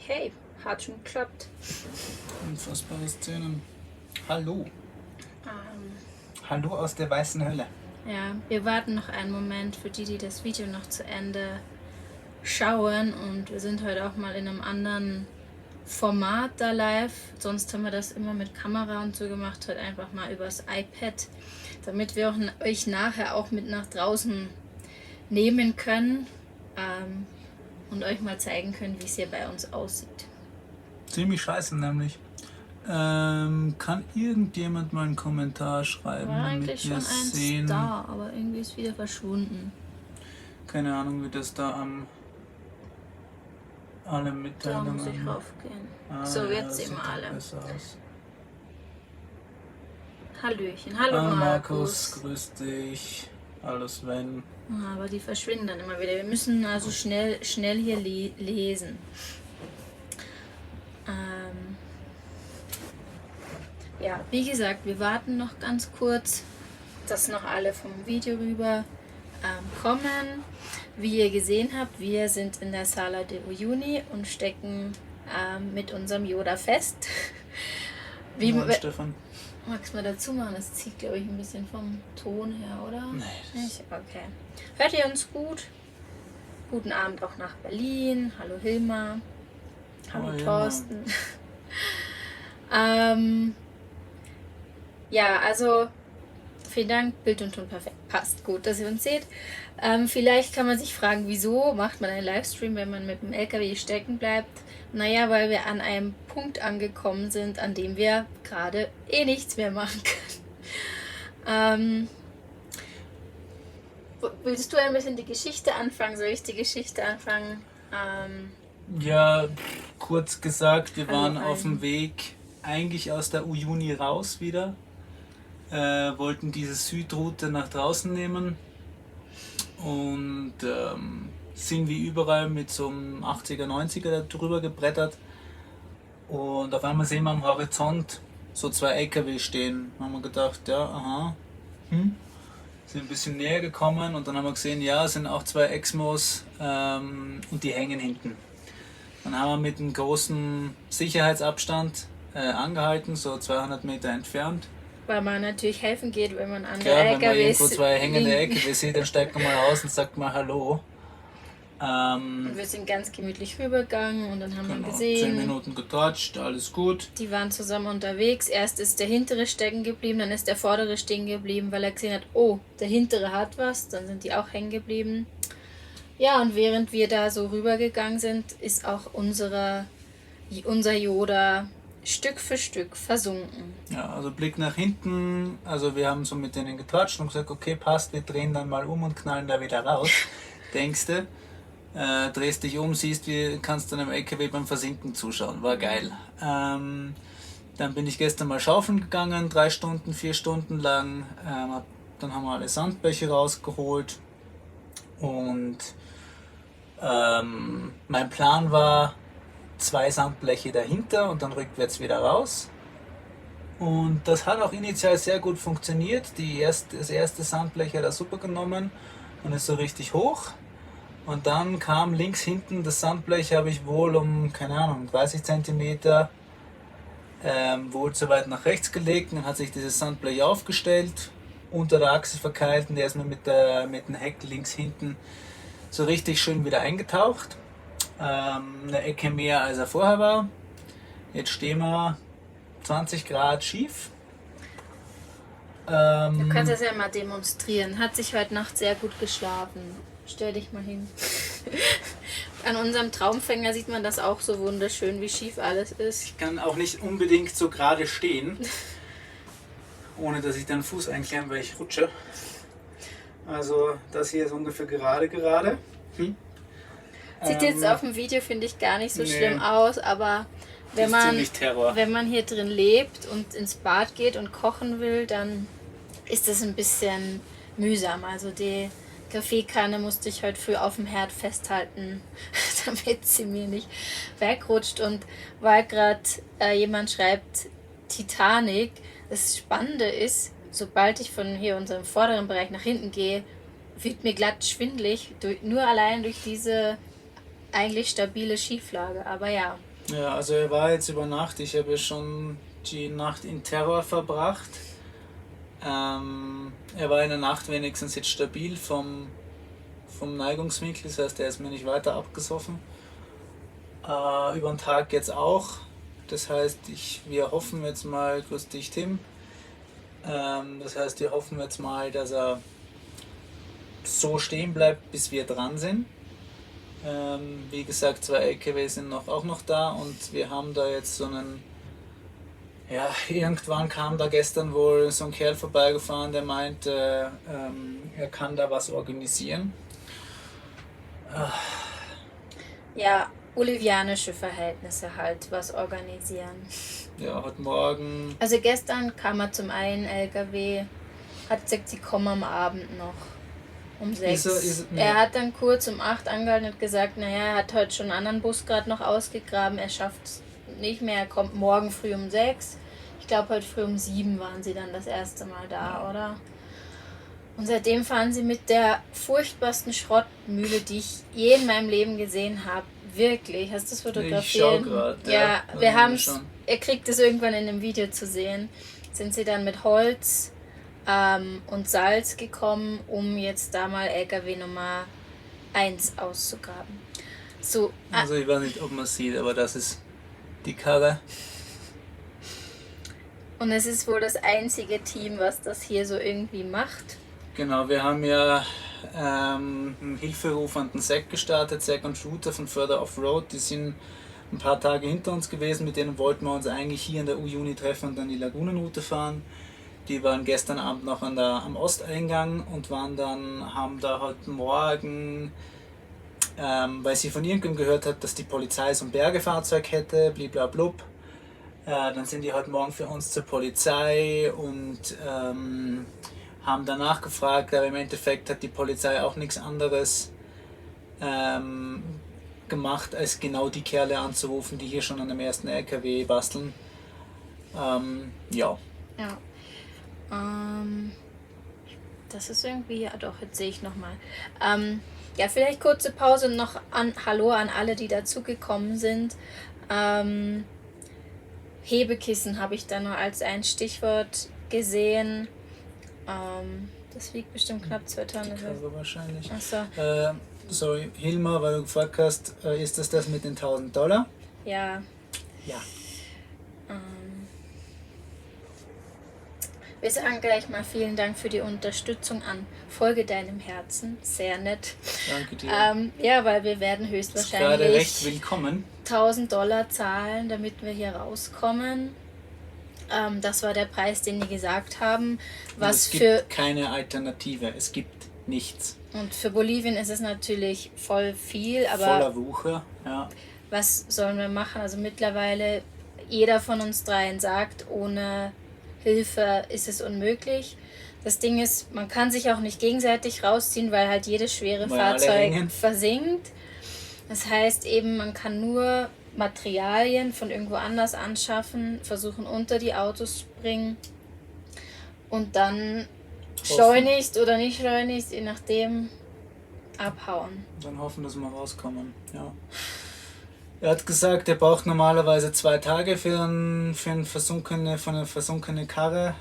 Hey, hat schon geklappt. Unfassbare Szenen. Hallo. Ähm, Hallo aus der weißen Hölle. ja, wir warten noch einen Moment für die, die das Video noch zu Ende schauen. Und wir sind heute auch mal in einem anderen Format da live. Sonst haben wir das immer mit Kamera und so gemacht. Heute einfach mal übers iPad, damit wir euch nachher auch mit nach draußen nehmen können und euch mal zeigen können, wie es hier bei uns aussieht. Ziemlich scheiße nämlich. Kann irgendjemand mal einen Kommentar schreiben, War damit eigentlich wir schon eins sehen? da, aber irgendwie ist wieder verschwunden. Keine Ahnung, wie das da alle Da Mitteilungen. muss ich raufgehen. Ah, So, ja, jetzt das sehen sieht wir doch alle. besser aus. Hallöchen, hallo Hallo Markus. Markus, grüß dich. Hallo Sven. Aber die verschwinden dann immer wieder. Wir müssen also schnell hier lesen. Ja, wie gesagt, wir warten noch ganz kurz, dass noch alle vom Video rüber kommen. Wie ihr gesehen habt, wir sind in der Sala de Uyuni und stecken mit unserem Yoda fest. Moin, Stefan. Magst du mal dazu machen? Das zieht, glaube ich, ein bisschen vom Ton her, oder? Nee. Nicht? Okay. Hört ihr uns gut? Guten Abend auch nach Berlin. Hallo Hilmar. Hallo Thorsten. Ja, also vielen Dank, Bild und Ton perfekt. Passt gut, dass ihr uns seht. Vielleicht kann man sich fragen, wieso macht man einen Livestream, wenn man mit dem LKW stecken bleibt? Naja, weil wir an einem Punkt angekommen sind, an dem wir gerade nichts mehr machen können. Willst du ein bisschen die Geschichte anfangen? Soll ich die Geschichte anfangen? Ja, kurz gesagt, wir waren auf dem Weg eigentlich aus der Uyuni raus wieder. Wollten diese Südroute nach draußen nehmen und sind wie überall mit so einem 80er, 90er da drüber gebrettert. Und auf einmal sehen wir am Horizont so zwei LKW stehen. Dann haben wir gedacht, ja, aha, sind ein bisschen näher gekommen und dann haben wir gesehen, ja, es sind auch zwei Exmos und die hängen hinten. Dann haben wir mit einem großen Sicherheitsabstand angehalten, so 200 Meter entfernt. Weil man natürlich helfen geht, wenn man andere Klar, LKWs wenn man irgendwo zwei hängende LKWs sieht, dann steigt man mal raus und sagt mal Hallo. Und wir sind ganz gemütlich rübergegangen und dann haben wir gesehen, 10 Minuten getoucht, alles gut. Die waren zusammen unterwegs. Erst ist der hintere stecken geblieben, dann ist der vordere stehen geblieben, weil er gesehen hat, oh, der hintere hat was. Dann sind die auch hängen geblieben. Ja, und während wir da so rübergegangen sind, ist auch unser Yoda Stück für Stück versunken. Ja, also Blick nach hinten, also wir haben so mit denen getratscht und gesagt, okay, passt, wir drehen dann mal um und knallen da wieder raus. Denkst du, drehst dich um, siehst, wie kannst du einem LKW beim Versinken zuschauen, war geil. Dann bin ich gestern mal schaufeln gegangen, 3 Stunden, 4 Stunden lang, dann haben wir alle Sandbleche rausgeholt und mein Plan war, 2 Sandbleche dahinter und dann rückwärts wieder raus. Und das hat auch initial sehr gut funktioniert. Das erste Sandblech hat er super genommen und ist so richtig hoch. Und dann kam links hinten das Sandblech, habe ich wohl um, keine Ahnung, 30 cm wohl zu weit nach rechts gelegt. Dann hat sich dieses Sandblech aufgestellt, unter der Achse verkeilt und der ist mir mit dem Heck links hinten so richtig schön wieder eingetaucht. Eine Ecke mehr als er vorher war. Jetzt stehen wir 20 Grad schief. Du kannst das ja mal demonstrieren. Hat sich heute Nacht sehr gut geschlafen. Stell dich mal hin. An unserem Traumfänger sieht man das auch so wunderschön, wie schief alles ist. Ich kann auch nicht unbedingt so gerade stehen, ohne dass ich dann Fuß einklemme, weil ich rutsche. Also das hier ist ungefähr gerade. Sieht jetzt auf dem Video, finde ich, gar nicht so schlimm aus, aber wenn man hier drin lebt und ins Bad geht und kochen will, dann ist das ein bisschen mühsam. Also die Kaffeekanne musste ich heute früh auf dem Herd festhalten, damit sie mir nicht wegrutscht. Und weil gerade jemand schreibt Titanic, das Spannende ist, sobald ich von hier unserem vorderen Bereich nach hinten gehe, wird mir glatt schwindelig, nur allein durch diese eigentlich stabile Schieflage. Aber ja, Ja, also er war jetzt über Nacht. Ich habe schon die Nacht in Terror verbracht. Er war in der Nacht wenigstens jetzt stabil vom Neigungswinkel, das heißt, er ist mir nicht weiter abgesoffen. Über den Tag jetzt auch. Das heißt, wir hoffen jetzt mal, grüß dich Tim, das heißt, wir hoffen jetzt mal, dass er so stehen bleibt, bis wir dran sind. Wie gesagt, 2 LKW sind auch noch da und wir haben da jetzt so einen, ja, irgendwann kam da gestern wohl so ein Kerl vorbeigefahren, der meinte, er kann da was organisieren. Ja, bolivianische Verhältnisse halt, was organisieren. Ja, heute Morgen. Also gestern kam er zum einen LKW, hat gesagt, sie kommen am Abend noch um 6. Er hat dann kurz um 8 angehalten und gesagt, naja, er hat heute schon einen anderen Bus gerade noch ausgegraben, er schafft es nicht mehr, er kommt morgen früh um 6. Ich glaube, heute früh um 7 waren sie dann das erste Mal da, oder? Und seitdem fahren sie mit der furchtbarsten Schrottmühle, die ich je in meinem Leben gesehen habe. Wirklich. Hast du das fotografiert? Ich schau gerade. Ja, wir haben es. Ihr kriegt es irgendwann in dem Video zu sehen. Sind sie dann mit Holz und Salz gekommen, um jetzt da mal LKW Nummer 1 auszugraben. So, also ich weiß nicht, ob man es sieht, aber das ist die Karre. Und es ist wohl das einzige Team, was das hier so irgendwie macht. Genau, wir haben ja einen Hilferuf an den SEC gestartet, SEC und Shooter von Further Offroad. Die sind ein paar Tage hinter uns gewesen, mit denen wollten wir uns eigentlich hier in der U-Juni treffen und dann die Lagunenroute fahren. Die waren gestern Abend noch am Osteingang und haben da heute Morgen, weil sie von irgendjemandem gehört hat, dass die Polizei so ein Bergefahrzeug hätte, bliblablub. Dann sind die heute Morgen für uns zur Polizei und haben danach gefragt, aber im Endeffekt hat die Polizei auch nichts anderes gemacht, als genau die Kerle anzurufen, die hier schon an dem ersten LKW basteln. Ja. Das ist irgendwie, ja doch, jetzt sehe ich nochmal. Ja, vielleicht kurze Pause noch Hallo an alle, die dazugekommen sind. Hebekissen habe ich da noch als ein Stichwort gesehen. Das wiegt bestimmt knapp 2 Tonnen. Wahrscheinlich. Achso. Sorry, Hilmar, weil du gefragt hast, ist das mit den $1000? Ja. Ja. Wir sagen gleich mal vielen Dank für die Unterstützung an Folge deinem Herzen. Sehr nett. Danke dir. Ja, weil wir werden höchstwahrscheinlich gerade recht willkommen. $1000 zahlen, damit wir hier rauskommen. Das war der Preis, den die gesagt haben. Es gibt keine Alternative. Es gibt nichts. Und für Bolivien ist es natürlich voll viel, aber voller Wucher, ja. Was sollen wir machen? Also mittlerweile jeder von uns dreien sagt, ohne Hilfe ist es unmöglich. Das Ding ist, man kann sich auch nicht gegenseitig rausziehen, weil halt jedes schwere Fahrzeug versinkt. Das heißt eben, man kann nur Materialien von irgendwo anders anschaffen, versuchen unter die Autos zu bringen und dann schleunigst oder nicht schleunigst, je nachdem, abhauen. Dann hoffen, dass wir rauskommen, ja. Er hat gesagt, er braucht normalerweise 2 Tage für eine versunkene Karre.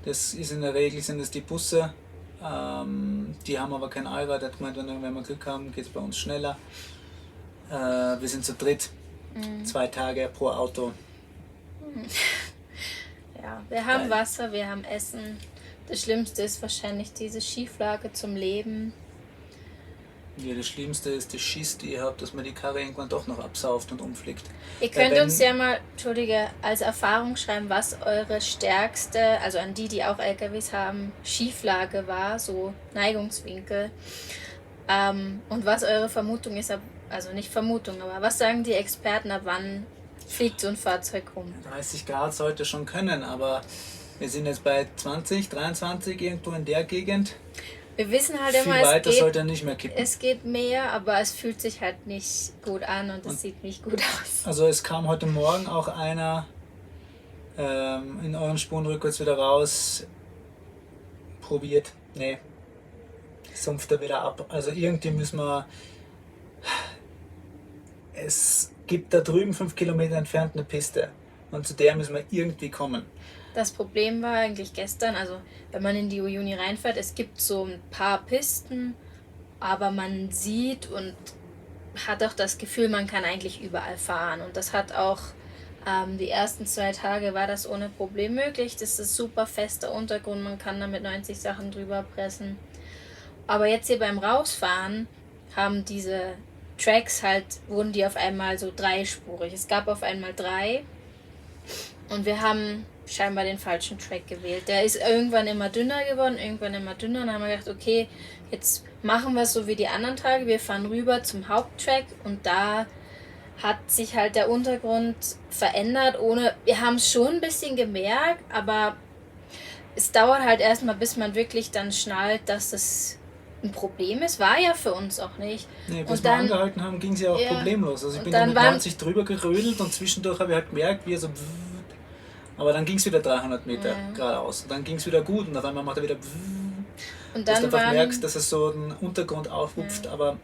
Das ist in der Regel sind es die Busse. Die haben aber kein Allrad. Er hat gemeint, wenn wir Glück haben, geht es bei uns schneller. Wir sind zu dritt. 2 Tage pro Auto. Ja, wir haben Wasser, wir haben Essen. Das Schlimmste ist wahrscheinlich diese Schieflage zum Leben. Ja, das Schlimmste ist die Schiss, die ihr habt, dass man die Karre irgendwann doch noch absauft und umfliegt. Ihr könnt uns ja mal, als Erfahrung schreiben, was eure stärkste, also an die auch LKWs haben, Schieflage war, so Neigungswinkel. Und was eure Vermutung ist, also nicht Vermutung, aber was sagen die Experten, ab wann fliegt so ein Fahrzeug um? 30 Grad sollte schon können, aber wir sind jetzt bei 20, 23 irgendwo in der Gegend. Wir wissen halt immer, es geht mehr, aber es fühlt sich halt nicht gut an und es sieht nicht gut aus. Also es kam heute Morgen auch einer in euren Spurenrückwärts wieder raus, probiert, nee, sumpft er wieder ab. Also irgendwie müssen wir, es gibt da drüben 5 Kilometer entfernt eine Piste. Und zu der müssen wir irgendwie kommen. Das Problem war eigentlich gestern, also wenn man in die Uyuni reinfährt, es gibt so ein paar Pisten, aber man sieht und hat auch das Gefühl, man kann eigentlich überall fahren. Und das hat auch die ersten 2 Tage war das ohne Problem möglich. Das ist super fester Untergrund, man kann da mit 90 Sachen drüber pressen. Aber jetzt hier beim Rausfahren haben diese Tracks halt, wurden die auf einmal so dreispurig. Es gab auf einmal 3 und wir haben scheinbar den falschen Track gewählt. Der ist irgendwann immer dünner geworden, irgendwann immer dünner. Dann haben wir gedacht, okay, jetzt machen wir es so wie die anderen Tage. Wir fahren rüber zum Haupttrack und da hat sich halt der Untergrund verändert. Wir haben es schon ein bisschen gemerkt, aber es dauert halt erstmal, bis man wirklich dann schnallt, dass das ein Problem ist. War ja für uns auch nicht. Nee, bis wir angehalten haben, ging es ja auch problemlos. Also ich bin dann mit 90 drüber gerödelt und zwischendurch habe ich halt gemerkt, wie er so... Aber dann ging es wieder 300 Meter geradeaus. Und dann ging es wieder gut und auf einmal macht er wieder... Und dann dass du einfach merkst, dass es so einen Untergrund aufrupft, aber...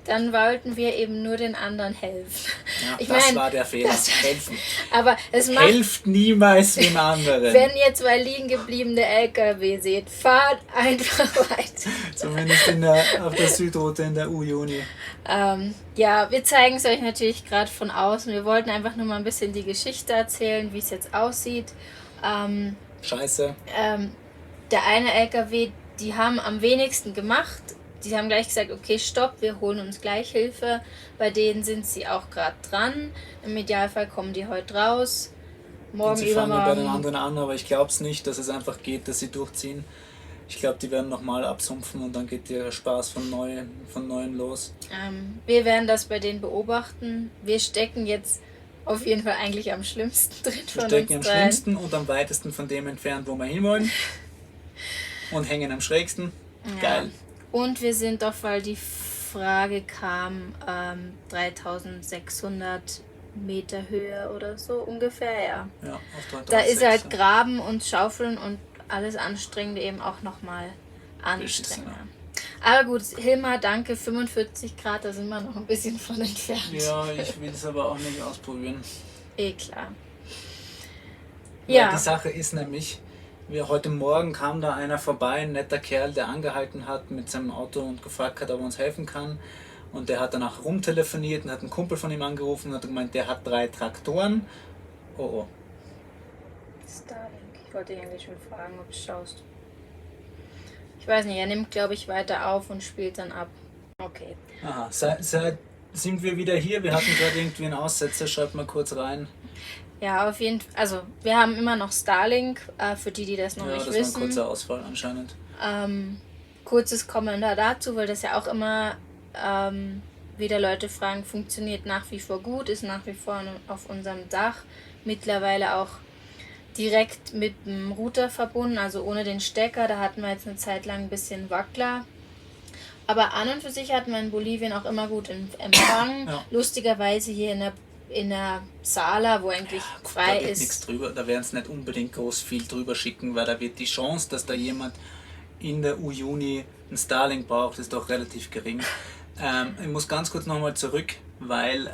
Dann wollten wir eben nur den anderen helfen. Ja, das war der Fehler. Helfen. Aber es macht, helft niemals dem anderen. Wenn ihr 2 liegen gebliebene LKW seht, fahrt einfach weiter. Zumindest auf der Südroute in der Uyuni. Ja, wir zeigen es euch natürlich gerade von außen. Wir wollten einfach nur mal ein bisschen die Geschichte erzählen, wie es jetzt aussieht. Scheiße. Der eine LKW, die haben am wenigsten gemacht. Die haben gleich gesagt, okay, stopp, wir holen uns gleich Hilfe. Bei denen sind sie auch gerade dran. Im Idealfall kommen die heute raus. Morgen, sie übermorgen. fangen bei den anderen an, aber ich glaube es nicht, dass es einfach geht, dass sie durchziehen. Ich glaube, die werden nochmal absumpfen und dann geht der Spaß von neuem los. Wir werden das bei denen beobachten. Wir stecken jetzt auf jeden Fall eigentlich am schlimmsten drin von uns. Wir stecken am schlimmsten und am weitesten von dem entfernt, wo wir hinwollen. Und hängen am schrägsten. Geil. Und wir sind doch, weil die Frage kam, 3600 Meter Höhe oder so ungefähr, ja. Ja, auf 3006, da ist halt Graben und Schaufeln und alles Anstrengende eben auch nochmal anstrengender. Aber gut, Hilmar, danke, 45 Grad, da sind wir noch ein bisschen von entfernt. Ja, ich will es aber auch nicht ausprobieren. Klar. Ja. Die Sache ist nämlich... Heute Morgen kam da einer vorbei, ein netter Kerl, der angehalten hat mit seinem Auto und gefragt hat, ob er uns helfen kann. Und der hat danach rumtelefoniert und hat einen Kumpel von ihm angerufen und hat gemeint, der hat 3 Traktoren. Oh. Starlink. Ich wollte dich eigentlich schon fragen, ob du schaust. Ich weiß nicht, er nimmt, glaube ich, weiter auf und spielt dann ab. Okay. Aha, sind wir wieder hier? Wir hatten gerade irgendwie einen Aussetzer, schreibt mal kurz rein. Ja, auf jeden Fall. Also, wir haben immer noch Starlink, für die das noch nicht wissen. Ja, das war ein kurzer Ausfall anscheinend. Kurzes Kommentar dazu, weil das ja auch immer wieder Leute fragen, funktioniert nach wie vor gut, ist nach wie vor auf unserem Dach. Mittlerweile auch direkt mit dem Router verbunden, also ohne den Stecker. Da hatten wir jetzt eine Zeit lang ein bisschen Wackler. Aber an und für sich hatten wir in Bolivien auch immer gut Empfang. Ja. Lustigerweise hier in der Sala, wo eigentlich frei da ist. Nichts drüber, da werden es nicht unbedingt groß viel drüber schicken, weil da wird die Chance, dass da jemand in der Uyuni einen Starlink braucht, ist doch relativ gering. Ich muss ganz kurz nochmal zurück, weil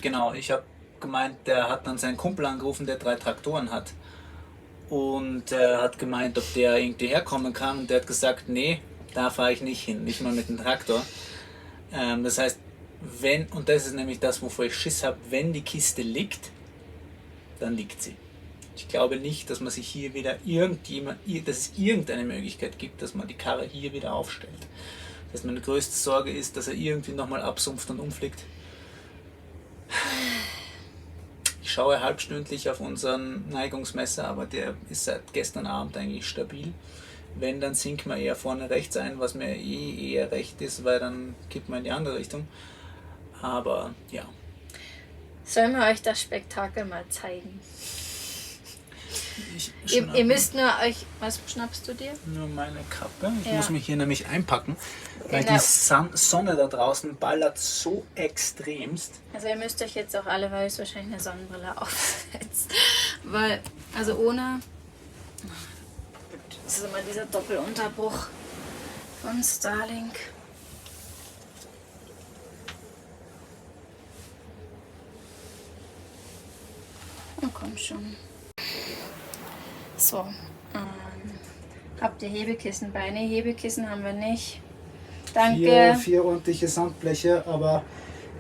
genau, ich habe gemeint, der hat dann seinen Kumpel angerufen, der 3 Traktoren hat. Und er hat gemeint, ob der irgendwie herkommen kann. Und der hat gesagt, nee, da fahre ich nicht hin, nicht mal mit dem Traktor. Das heißt, und das ist nämlich das, wovor ich Schiss habe, wenn die Kiste liegt, dann liegt sie. Ich glaube nicht, dass man sich hier wieder dass es irgendeine Möglichkeit gibt, dass man die Karre hier wieder aufstellt. Das heißt, meine größte Sorge ist, dass er irgendwie nochmal absumpft und umfliegt. Ich schaue halbstündlich auf unseren Neigungsmesser, aber der ist seit gestern Abend eigentlich stabil. Wenn, dann sinkt man eher vorne rechts ein, was mir eher recht ist, weil dann kippt man in die andere Richtung. Aber ja. Sollen wir euch das Spektakel mal zeigen? Ihr müsst nur euch... Was schnappst du dir? Nur meine Kappe. Ich muss mich hier nämlich einpacken, weil die Sonne da draußen ballert so extremst. Also ihr müsst euch jetzt auch alle wahrscheinlich eine Sonnenbrille aufsetzen. Weil, also ohne... Das ist immer dieser Doppelunterbruch von Starlink. Na komm schon. So. Habt ihr Hebekissen bei? Ne, Hebekissen haben wir nicht. Danke. 4 ordentliche Sandbleche, aber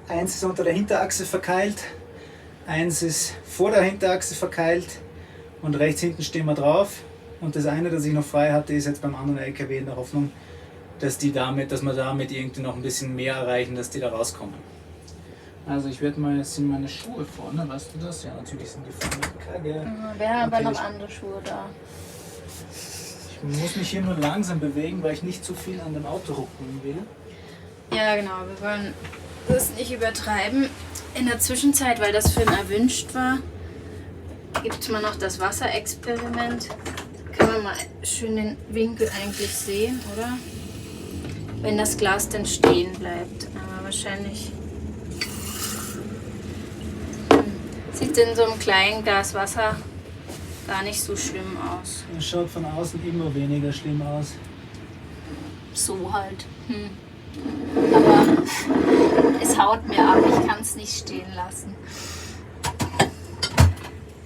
eins ist unter der Hinterachse verkeilt, eins ist vor der Hinterachse verkeilt und rechts hinten stehen wir drauf. Und das eine, das ich noch frei hatte, ist jetzt beim anderen LKW in der Hoffnung, dass wir damit irgendwie noch ein bisschen mehr erreichen, dass die da rauskommen. Also ich werde mal, sind meine Schuhe vorne, weißt du das? Ja, natürlich sind die vorne. Kacke. Wir haben aber noch andere Schuhe da. Ich muss mich hier nur langsam bewegen, weil ich nicht zu viel an dem Auto ruckeln will. Ja, genau. Wir wollen das nicht übertreiben. In der Zwischenzeit, weil das Film erwünscht war, gibt es mal noch das Wasserexperiment. Kann man mal schön den Winkel eigentlich sehen, oder? Wenn das Glas denn stehen bleibt. Aber wahrscheinlich sieht in so einem kleinen Glas Wasser gar nicht so schlimm aus. Es schaut von außen immer weniger schlimm aus. So halt. Aber es haut mir ab, ich kann es nicht stehen lassen.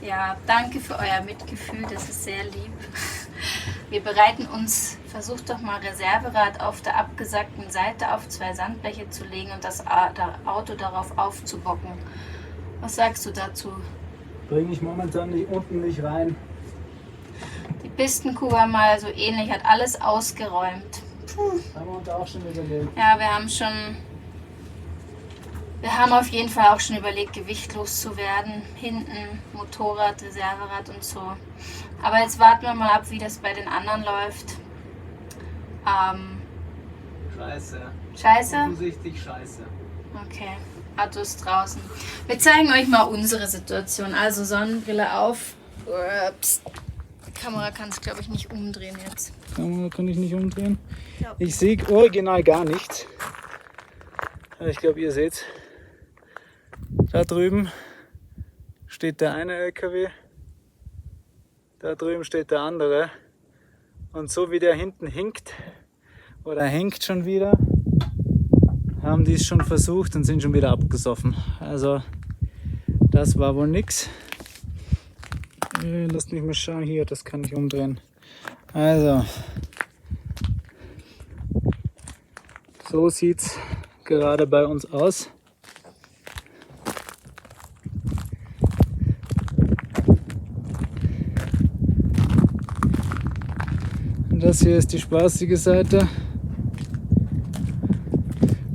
Ja, danke für euer Mitgefühl, das ist sehr lieb. Wir bereiten uns, versucht doch mal Reserverad auf der abgesackten Seite auf 2 Sandbleche zu legen und das Auto darauf aufzubocken. Was sagst du dazu? Bringe ich momentan unten nicht rein. Die Pistenkuh war mal so ähnlich, hat alles ausgeräumt. Haben wir uns auch schon überlegt. Ja, wir haben auf jeden Fall auch schon überlegt, gewichtlos zu werden. Hinten Motorrad, Reserverad und so. Aber jetzt warten wir mal ab, wie das bei den anderen läuft. Scheiße. Scheiße? Offensichtlich scheiße. Okay, Auto ist draußen. Wir zeigen euch mal unsere Situation. Also Sonnenbrille auf. Ups. Die Kamera kann es, glaube ich, nicht umdrehen jetzt. Kamera kann ich nicht umdrehen. Ich sehe original gar nichts. Ich glaube, ihr seht, da drüben steht der eine LKW, da drüben steht der andere. Und so wie der hinten hinkt oder hängt schon wieder, haben die es schon versucht und sind schon wieder abgesoffen. Also das war wohl nix. Lasst mich mal schauen, hier, das kann ich umdrehen. Also, so sieht's gerade bei uns aus. Und das hier ist die spaßige Seite.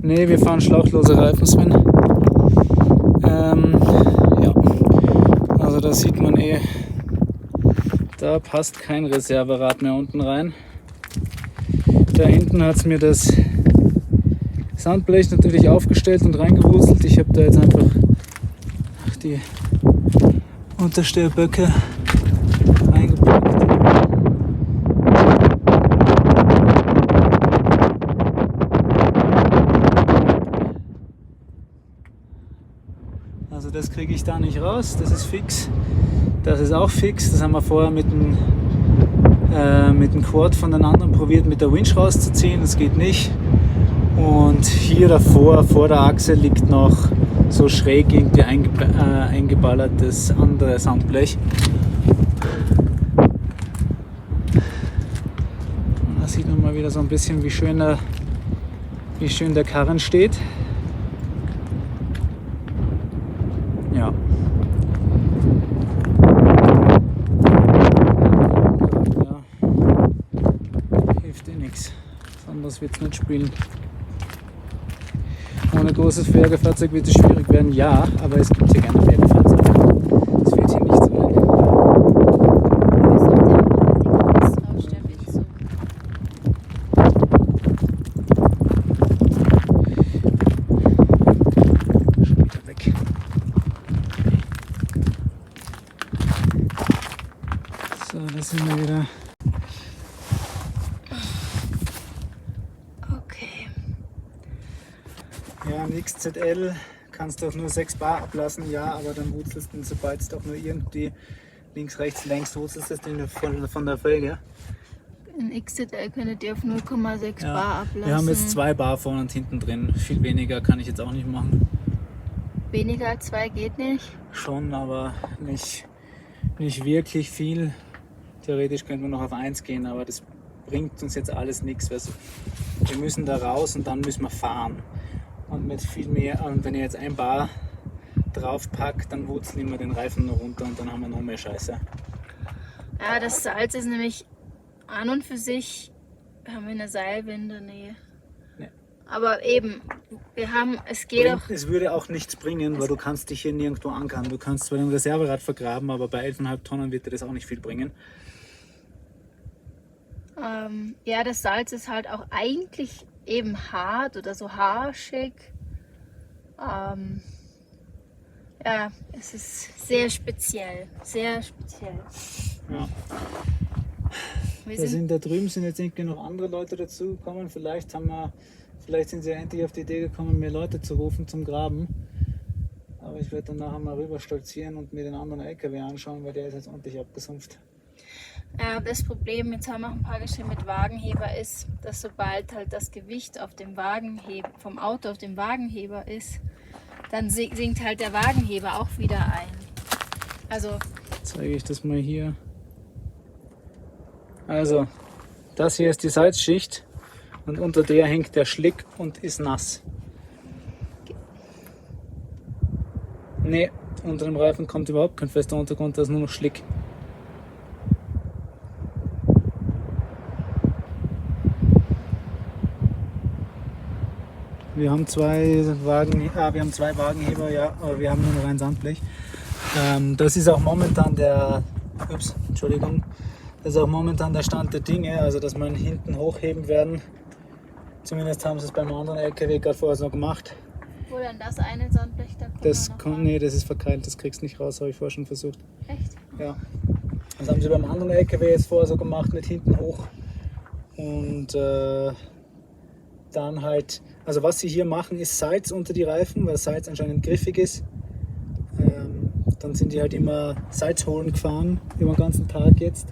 Ne, wir fahren schlauchlose Reifen, Sven. Ja, also da sieht man da passt kein Reserverad mehr unten rein. Da hinten hat es mir das Sandblech natürlich aufgestellt und reingewurzelt. Ich habe da jetzt einfach die Unterstellböcke reingepackt. Also das kriege ich da nicht raus, das ist fix. Das ist auch fix, das haben wir vorher mit dem Quad von den anderen probiert, mit der Winch rauszuziehen, das geht nicht. Und hier davor, vor der Achse, liegt noch so schräg irgendwie eingeballert das andere Sandblech. Und da sieht man mal wieder so ein bisschen, wie schön der Karren steht. Ja. Hilft nichts. Anders wird es nicht spielen. Ohne großes Bergefahrzeug wird es schwierig werden, ja, aber es gibt hier keine Bergefahrzeuge. Es fällt hier nichts rein. Schon wieder weg. So, da sind wir wieder. Ja, im XZL kannst du auch nur 6 Bar ablassen, ja, aber dann wurzelst du, sobald es doch nur irgendwie links, rechts, längs wurzelst du den von der Felge. In XZL könntet ihr auf 0,6 Bar ablassen. Wir haben jetzt 2 Bar vorne und hinten drin. Viel weniger kann ich jetzt auch nicht machen. Weniger als 2 geht nicht? Schon, aber nicht nicht wirklich viel. Theoretisch könnten wir noch auf 1 gehen, aber das bringt uns jetzt alles nichts. Wir müssen da raus und dann müssen wir fahren. Und mit viel mehr, und wenn ihr jetzt ein Bar draufpackt, dann wurzeln wir den Reifen noch runter und dann haben wir noch mehr Scheiße. Ja, das Salz ist nämlich an und für sich, haben wir eine Salbe in der Nähe. Nee. Aber eben, es geht auch... Es würde auch nichts bringen, weil du kannst dich hier nirgendwo ankern. Du kannst zwar ein Reserverad vergraben, aber bei 11,5 Tonnen wird dir das auch nicht viel bringen. Ja, das Salz ist halt auch eigentlich eben hart oder so harschig. Ja, es ist sehr speziell, sehr speziell. Ja. Da drüben sind jetzt irgendwie noch andere Leute dazugekommen. Vielleicht sind sie ja endlich auf die Idee gekommen, mehr Leute zu rufen zum Graben. Aber ich werde dann nachher mal rüber stolzieren und mir den anderen LKW anschauen, weil der ist jetzt ordentlich abgesumpft. Ja, das Problem, jetzt haben wir auch ein paar geschrieben mit Wagenheber, ist, dass sobald halt das Gewicht auf dem Wagenheber, vom Auto auf dem Wagenheber ist, dann sinkt halt der Wagenheber auch wieder ein. Also zeige ich das mal hier. Also, das hier ist die Salzschicht und unter der hängt der Schlick und ist nass. Ne, unter dem Reifen kommt überhaupt kein fester Untergrund, da ist nur noch Schlick. Wir haben zwei Wagenheber, ja, aber wir haben nur noch ein Sandblech. Das ist auch momentan der Stand der Dinge, also dass wir ihn hinten hochheben werden. Zumindest haben sie es beim anderen LKW gerade vorher so gemacht. Wo dann das eine Sandblech da kommt? Nee, das ist verkeilt, das kriegst du nicht raus, habe ich vorher schon versucht. Echt? Ja. Das haben sie beim anderen LKW jetzt vorher so gemacht, mit hinten hoch. Und dann halt, also was sie hier machen, ist Salz unter die Reifen, weil Salz anscheinend griffig ist. Dann sind die halt immer Salz holen gefahren, über den ganzen Tag jetzt.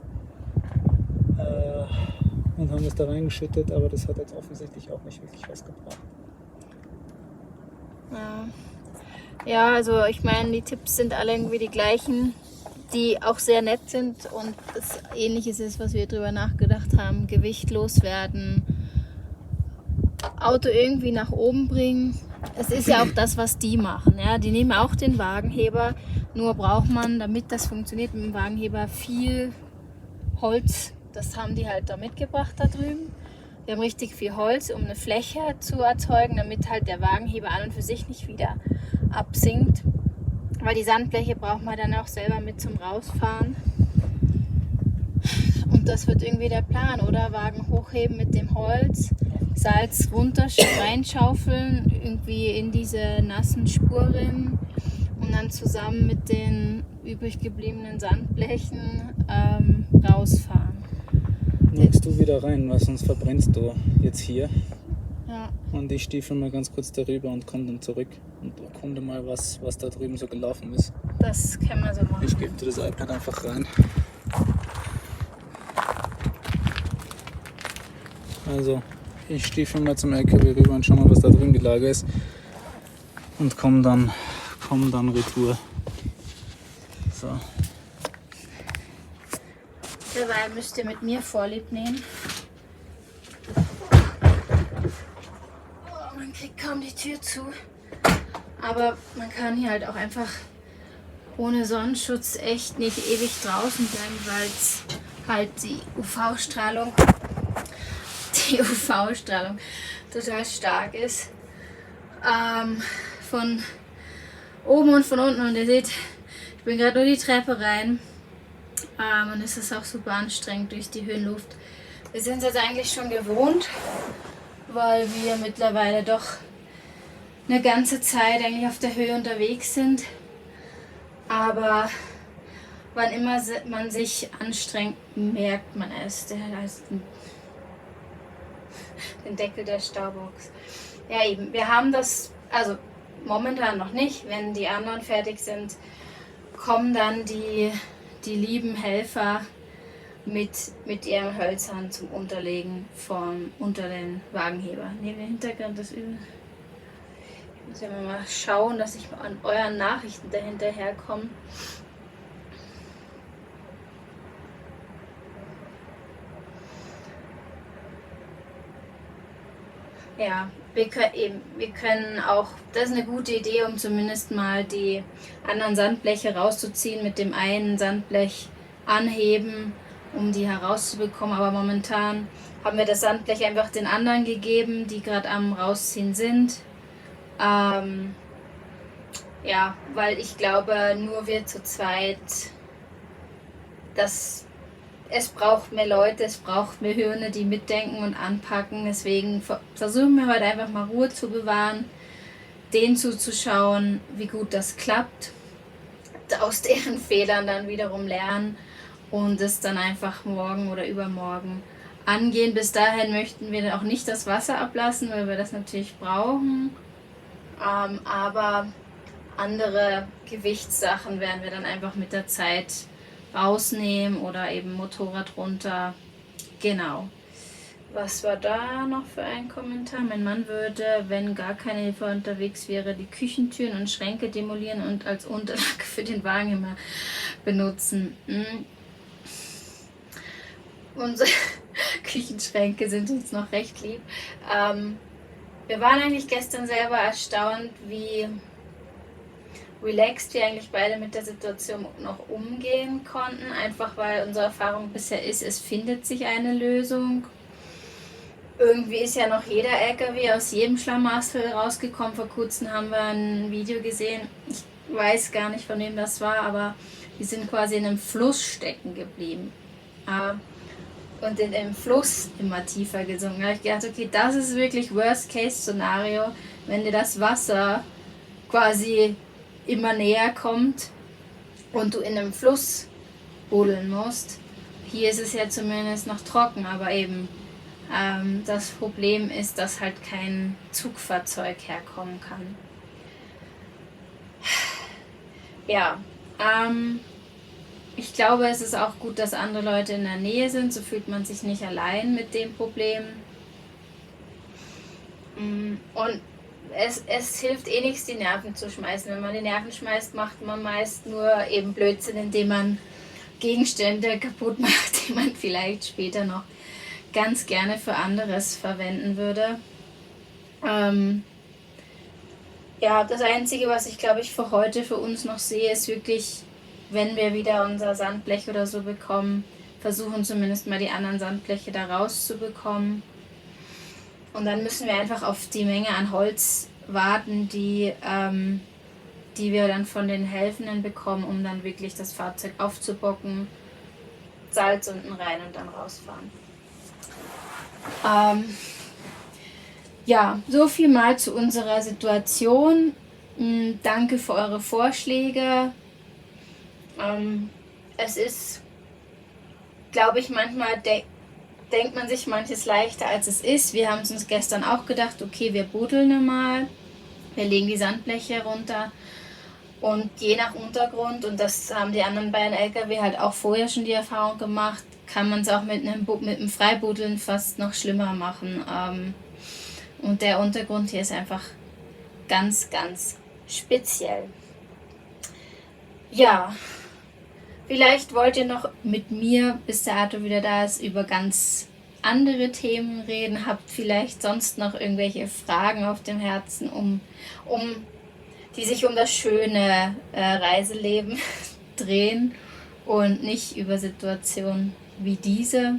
Und haben das da reingeschüttet, aber das hat jetzt offensichtlich auch nicht wirklich was gebracht. Ja, also ich meine, die Tipps sind alle irgendwie die gleichen, die auch sehr nett sind und das Ähnliches ist, was wir drüber nachgedacht haben. Gewicht loswerden, Auto irgendwie nach oben bringen. Es ist ja auch das, was die machen. Ja? Die nehmen auch den Wagenheber, nur braucht man, damit das funktioniert mit dem Wagenheber, viel Holz. Das haben die halt da mitgebracht da drüben. Wir haben richtig viel Holz, um eine Fläche zu erzeugen, damit halt der Wagenheber an und für sich nicht wieder absinkt. Weil die Sandbleche braucht man dann auch selber mit zum Rausfahren. Und das wird irgendwie der Plan, oder? Wagen hochheben mit dem Holz, Salz runter reinschaufeln, irgendwie in diese nassen Spuren und dann zusammen mit den übrig gebliebenen Sandblechen rausfahren. Magst du wieder rein, weil sonst verbrennst du jetzt hier. Ja. Und ich stiefel mal ganz kurz darüber und komme dann zurück und erkunde mal, was da drüben so gelaufen ist. Das können wir so machen. Ich gebe dir das iPad einfach rein. Also, ich stiefel mal zum LKW rüber und schau mal, was da drin die Lage ist. Und komm dann retour. So. Derweil müsst ihr mit mir Vorlieb nehmen. Oh, man kriegt kaum die Tür zu. Aber man kann hier halt auch einfach ohne Sonnenschutz echt nicht ewig draußen bleiben, weil es halt die UV-Strahlung total stark ist. Von oben und von unten. Und ihr seht, ich bin gerade nur die Treppe rein. Und es ist auch super anstrengend durch die Höhenluft. Wir sind es jetzt eigentlich schon gewohnt, weil wir mittlerweile doch eine ganze Zeit eigentlich auf der Höhe unterwegs sind. Aber wann immer man sich anstrengt, merkt man es. Der heißt den Deckel der Staubox. Ja eben, wir haben das, also momentan noch nicht. Wenn die anderen fertig sind, kommen dann die lieben Helfer mit ihren Hölzern zum Unterlegen unter den Wagenheber. Neben dem Hintergrund ist übel. Ich muss ja mal schauen, dass ich an euren Nachrichten dahinterher komme. ja, wir können auch, das ist eine gute Idee, um zumindest mal die anderen Sandbleche rauszuziehen, mit dem einen Sandblech anheben, um die herauszubekommen. Aber momentan haben wir das Sandblech einfach den anderen gegeben, die gerade am Rausziehen sind. Ja, weil ich glaube, nur wir zu zweit, es braucht mehr Leute, es braucht mehr Hirne, die mitdenken und anpacken. Deswegen versuchen wir heute einfach mal Ruhe zu bewahren, denen zuzuschauen, wie gut das klappt, aus deren Fehlern dann wiederum lernen und es dann einfach morgen oder übermorgen angehen. Bis dahin möchten wir auch nicht das Wasser ablassen, weil wir das natürlich brauchen. Aber andere Gewichtssachen werden wir dann einfach mit der Zeit rausnehmen oder eben Motorrad runter. Genau. Was war da noch für ein Kommentar? Mein Mann würde, wenn gar keine Hilfe unterwegs wäre, die Küchentüren und Schränke demolieren und als Unterlage für den Wagen immer benutzen. Unsere Küchenschränke sind uns noch recht lieb. Wir waren eigentlich gestern selber erstaunt, wie relaxed wir eigentlich beide mit der Situation noch umgehen konnten, einfach weil unsere Erfahrung bisher ist, es findet sich eine Lösung. Irgendwie ist ja noch jeder LKW aus jedem Schlamassel rausgekommen. Vor kurzem haben wir ein Video gesehen, ich weiß gar nicht, von wem das war, aber die sind quasi in einem Fluss stecken geblieben. Und in dem Fluss immer tiefer gesunken. Da habe ich gedacht, okay, das ist wirklich Worst-Case-Szenario, wenn dir das Wasser quasi immer näher kommt und du in einem Fluss buddeln musst. Hier ist es ja zumindest noch trocken, aber eben das Problem ist, dass halt kein Zugfahrzeug herkommen kann. Ja, ich glaube, es ist auch gut, dass andere Leute in der Nähe sind, so fühlt man sich nicht allein mit dem Problem. Und es hilft eh nichts, die Nerven zu schmeißen. Wenn man die Nerven schmeißt, macht man meist nur eben Blödsinn, indem man Gegenstände kaputt macht, die man vielleicht später noch ganz gerne für anderes verwenden würde. Ja, das Einzige, was ich glaube ich für heute für uns noch sehe, ist wirklich, wenn wir wieder unser Sandblech oder so bekommen, versuchen zumindest mal die anderen Sandbleche da rauszubekommen. Und dann müssen wir einfach auf die Menge an Holz warten, die wir dann von den Helfenden bekommen, um dann wirklich das Fahrzeug aufzubocken, Salz unten rein und dann rausfahren. Ja, so viel mal zu unserer Situation. Danke für eure Vorschläge. Es ist, glaube ich, manchmal denkt man sich manches leichter, als es ist. Wir haben es uns gestern auch gedacht, okay, wir buddeln mal, wir legen die Sandbleche runter und je nach Untergrund, und das haben die anderen beiden LKW halt auch vorher schon die Erfahrung gemacht, kann man es auch mit einem Freibuddeln fast noch schlimmer machen. Und der Untergrund hier ist einfach ganz, ganz speziell. Ja, vielleicht wollt ihr noch mit mir, bis der Arthur wieder da ist, über ganz andere Themen reden. Habt vielleicht sonst noch irgendwelche Fragen auf dem Herzen, die sich um das schöne Reiseleben drehen und nicht über Situationen wie diese.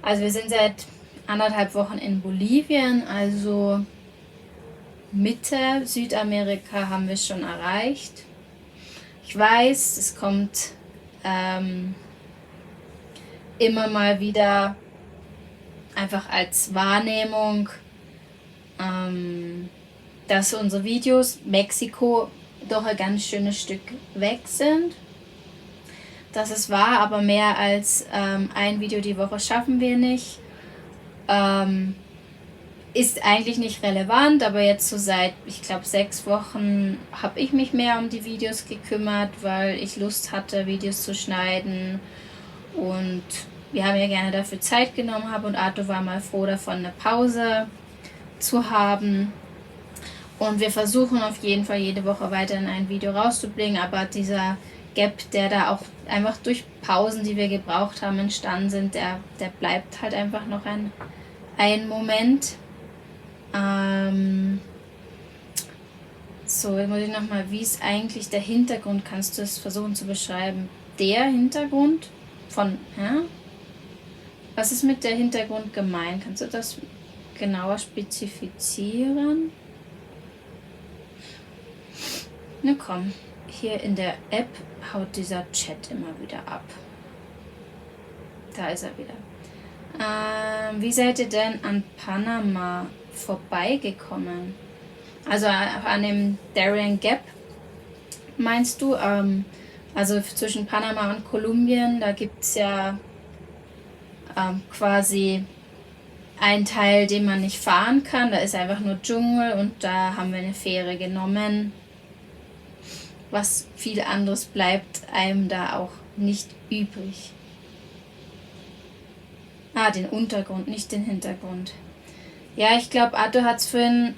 Also wir sind seit 1,5 Wochen in Bolivien, also Mitte Südamerika haben wir schon erreicht. Ich weiß, es kommt immer mal wieder einfach als Wahrnehmung, dass unsere Videos Mexiko doch ein ganz schönes Stück weg sind. Das ist wahr, aber mehr als ein Video die Woche schaffen wir nicht. Ist eigentlich nicht relevant, aber jetzt so seit, ich glaube, 6 Wochen habe ich mich mehr um die Videos gekümmert, weil ich Lust hatte, Videos zu schneiden und wir haben ja gerne dafür Zeit genommen haben und Arthur war mal froh davon, eine Pause zu haben. Und wir versuchen auf jeden Fall jede Woche weiterhin ein Video rauszubringen, aber dieser Gap, der da auch einfach durch Pausen, die wir gebraucht haben, entstanden sind, der bleibt halt einfach noch ein Moment. So, jetzt muss ich nochmal, wie ist eigentlich der Hintergrund? Kannst du es versuchen zu beschreiben? Der Hintergrund von, ja? Was ist mit der Hintergrund gemeint? Kannst du das genauer spezifizieren? Na komm, hier in der App haut dieser Chat immer wieder ab. Da ist er wieder. Wie seid ihr denn an Panama vorbeigekommen? Also an dem Darien Gap, meinst du? Also zwischen Panama und Kolumbien, da gibt es ja quasi einen Teil, den man nicht fahren kann. Da ist einfach nur Dschungel und da haben wir eine Fähre genommen. Was viel anderes bleibt einem da auch nicht übrig. Den Untergrund, nicht den Hintergrund. Ja, ich glaube, Arthur hat es vorhin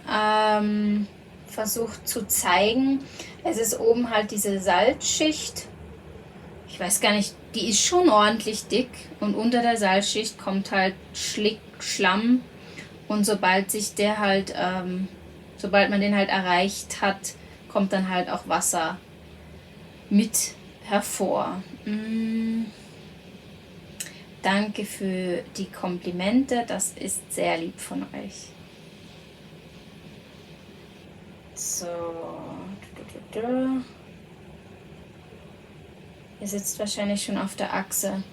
versucht zu zeigen. Es ist oben halt diese Salzschicht. Ich weiß gar nicht, die ist schon ordentlich dick. Und unter der Salzschicht kommt halt Schlamm. Und sobald man den halt erreicht hat, kommt dann halt auch Wasser mit hervor. Danke für die Komplimente, das ist sehr lieb von euch. So. Ihr sitzt wahrscheinlich schon auf der Achse.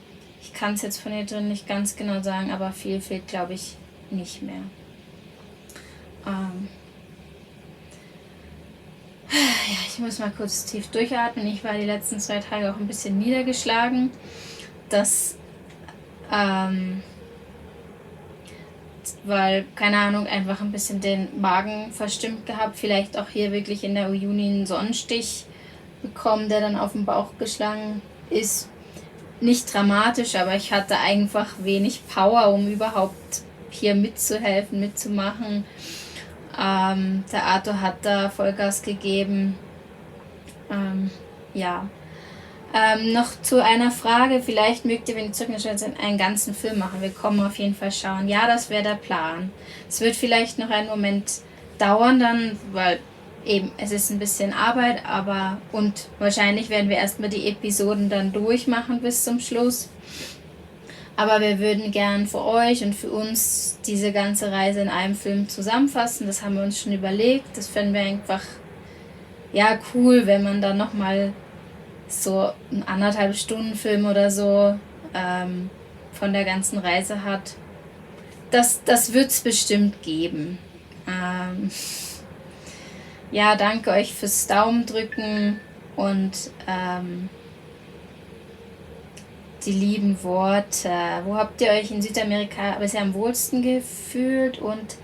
Ich kann es jetzt von hier drin nicht ganz genau sagen, aber viel fehlt, glaube ich, nicht mehr. Ja, ich muss mal kurz tief durchatmen. Ich war die letzten 2 Tage auch ein bisschen niedergeschlagen. Weil, keine Ahnung, einfach ein bisschen den Magen verstimmt gehabt. Vielleicht auch hier wirklich in der Juni einen Sonnenstich bekommen, der dann auf den Bauch geschlagen ist. Nicht dramatisch, aber ich hatte einfach wenig Power, um überhaupt hier mitzuhelfen, mitzumachen. Der Arthur hat da Vollgas gegeben. Ja. Noch zu einer Frage, vielleicht mögt ihr, wenn ihr zurückgestellt seid, einen ganzen Film machen. Wir kommen auf jeden Fall schauen. Ja, das wäre der Plan. Es wird vielleicht noch einen Moment dauern dann, weil eben es ist ein bisschen Arbeit, und wahrscheinlich werden wir erstmal die Episoden dann durchmachen bis zum Schluss. Aber wir würden gern für euch und für uns diese ganze Reise in einem Film zusammenfassen. Das haben wir uns schon überlegt. Das fänden wir einfach cool, wenn man dann nochmal so einen 1,5 Stunden Film oder so von der ganzen Reise hat. Das wird es bestimmt geben. Danke euch fürs Daumendrücken und die lieben Worte. Wo habt ihr euch in Südamerika bisher am wohlsten gefühlt? Und